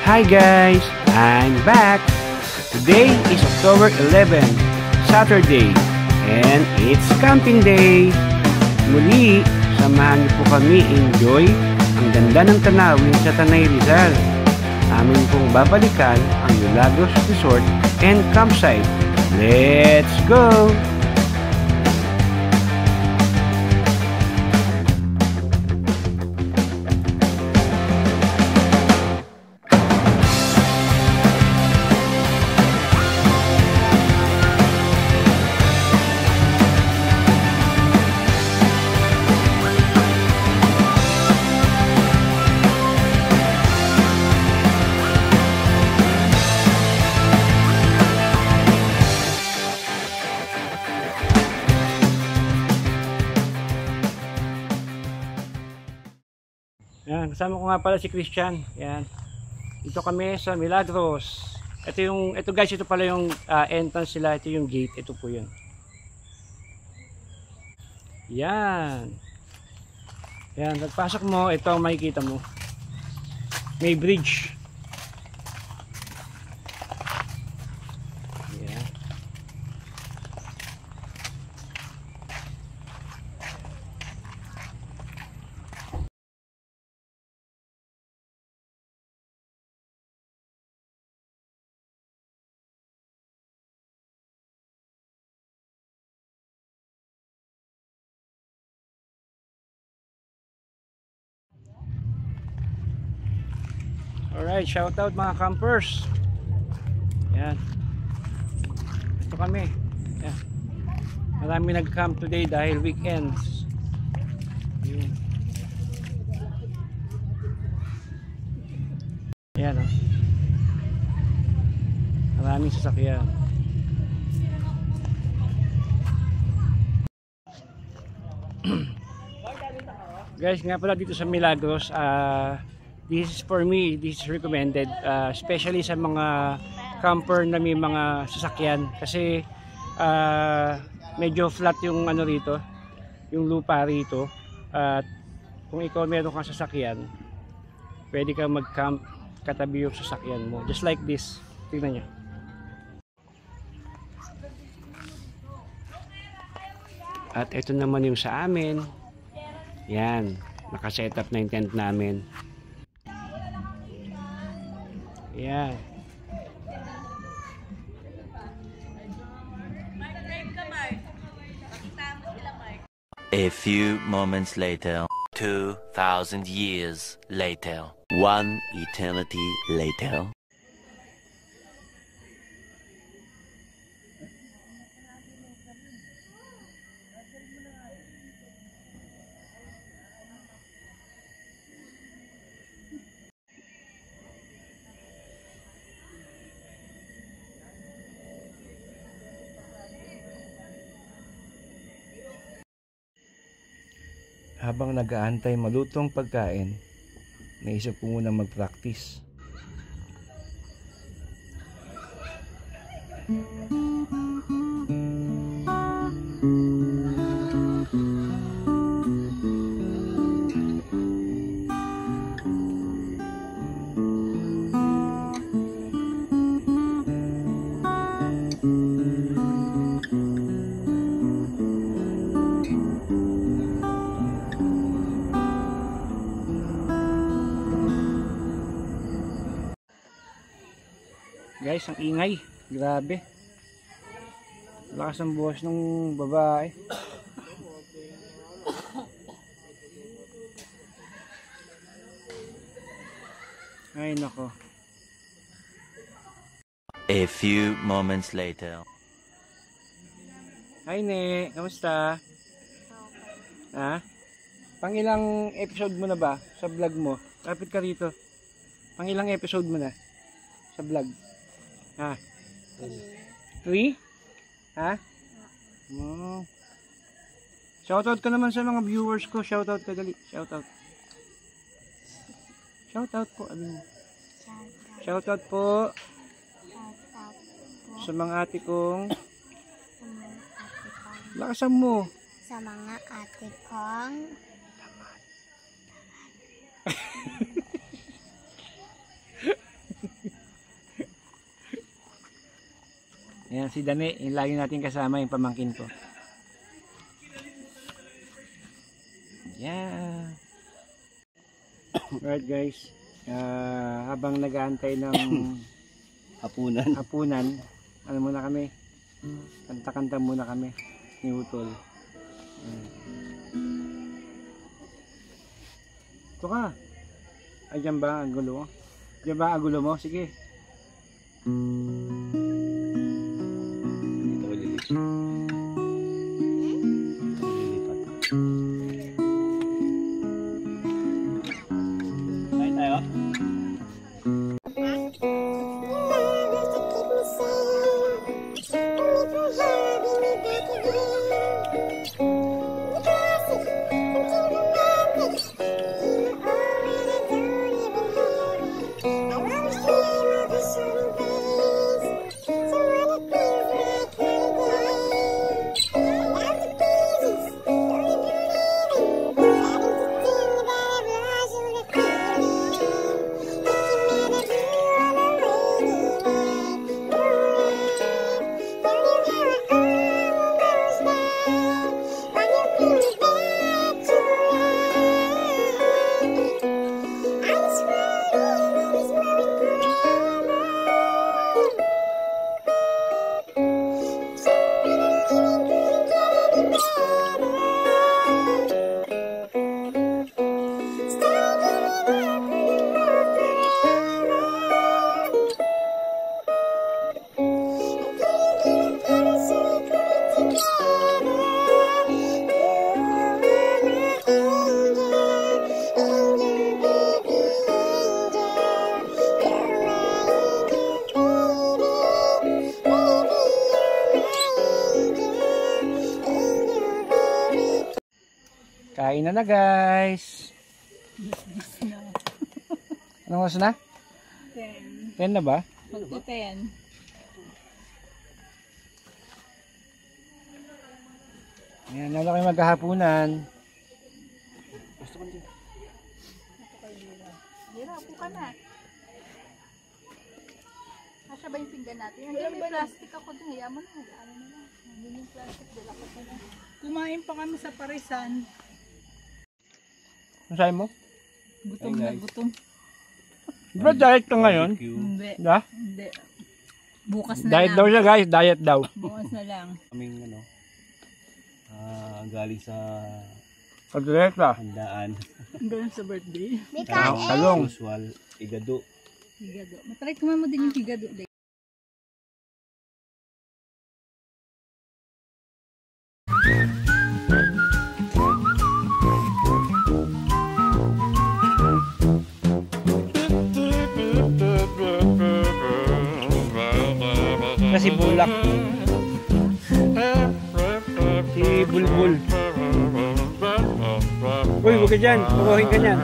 Hi guys, I'm back. Today is October 11, Saturday, and it's camping day. Muli, samahan niyo po kami enjoy ang ganda ng tanawin sa Tanay Rizal. Amin pong babalikan ang Milagros Resort and Campsite. Let's go! Yan, kasama ko nga pala si Christian. Yan. Dito kami sa Milagros. Ito guys, ito pala yung entrance nila, ito yung gate, ito po 'yun. Yan. Yan, pagpasok mo, ito ang makikita mo. May bridge. Yan. Alright, shout out mga campers. Yan. Ito kami. Yan. Marami nag-camp today dahil weekends. Yan. Yan oh. Maraming sasakyan. Guys, nga pala dito sa Milagros, this is for me, this is recommended, especially sa mga camper na may mga sasakyan kasi medyo flat yung ano rito, yung lupa rito, at kung ikaw meron kang sasakyan, pwede kang mag-camp katabi yung sasakyan mo, just like this. Tingnan nyo. At ito naman yung sa amin. Yan, naka-setup na yung tent namin. Yeah. A few moments later, 2,000 years later, one eternity later. Habang nag-aantay malutong pagkain, naisip ko muna mag-practice. Guys, ang ingay, grabe. Lakas ang buwas ng babae. Ay nako. A few moments later. Hi Ne, kamusta? Ha? Pangilang episode mo na ba sa vlog mo? Kapit ka rito. Pangilang episode mo na sa vlog? Ha? 3? Ha? Oh. Shoutout ka naman sa mga viewers ko. Shoutout ka dali. Shoutout. Shoutout po. Shoutout po. Sa mga ate kong. Lakasan mo. Sa mga ate kong. si Dane, yung lagi natin kasama yung pamangkin ko. Yeah. Alright guys, habang nag-aantay ng hapunan, ano muna kami, kanta-kanta muna kami ni Utol. Ito ka. Ay, dyan ba ang gulo mo? Dyan ba ang gulo mo? Sige. Dito ko lilipat. Kain tayo. Kain na guys. Anong oras na? 10. 10 na ba? Magto-10. Ayan, lalo kayo magkahapunan. Hira, upo ka na. Kasya ba yung pinggan natin? Hanggang may plastic ako din. Hayaan mo na. Ano na lang. Hanggang yung plastic. Dala ko pa na. Kumain pa kami sa Parisan. Ano sabi mo? Gutom na gutom. Bro, diet ka ngayon? Hindi. Da? Hindi. Bukas na Diet lang. daw siya guys, diet daw. Bukas na lang. Kaming galing sa Pagdirekta. handaan. Hanggang sa birthday. May kain. Talong. Usual, igado. Higado. Matry kumain mo din yung higado. Kasi bulak. Si Bulbul. Uy, huwag ka dyan. Pukuhin ka dyan.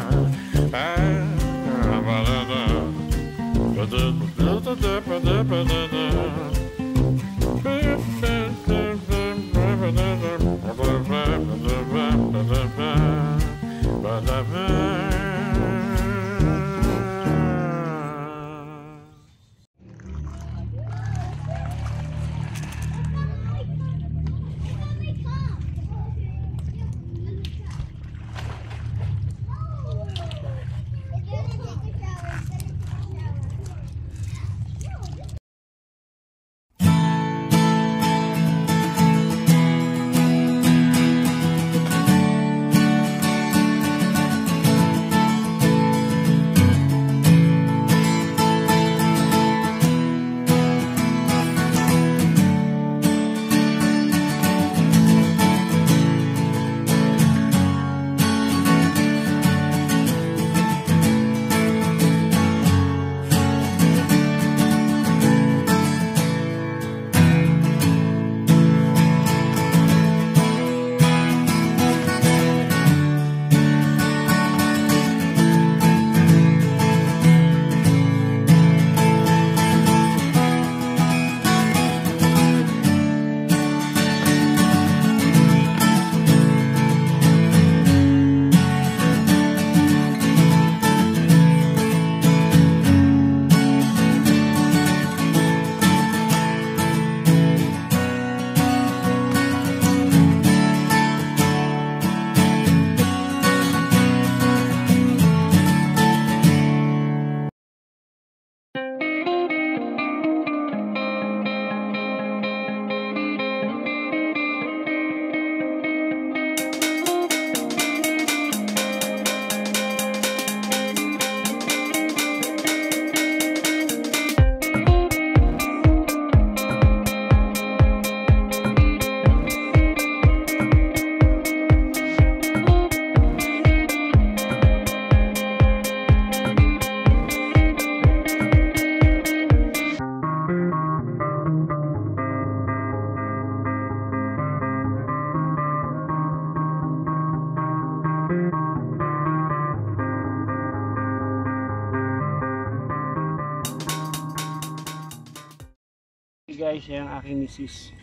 guys, yan ang aking misis.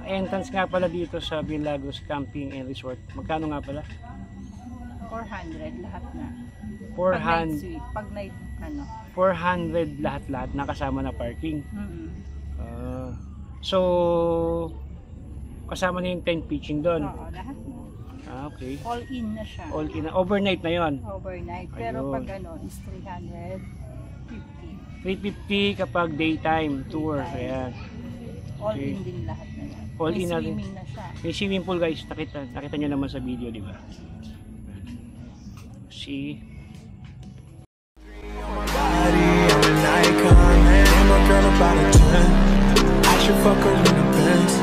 Entrance nga pala dito sa Milagros Camping and Resort. Magkano nga pala? 400 lahat na. 400, Pag night suite, pag night, 400 lahat-lahat na kasama na parking. So, kasama na yung tent pitching doon. Oo, lahat na. Okay. All in na siya. All in, overnight na yon. Overnight. Pero Ayun. pag is 350. 350 kapag daytime tour. Ayan. All Okay. in din lahat na yan. All May in na din. swimming na siya. May swimming pool guys, nakita nyo naman sa video, di ba? See? I'm an icon, man. I'm a girl about a 10. I should fuck her in the Benz.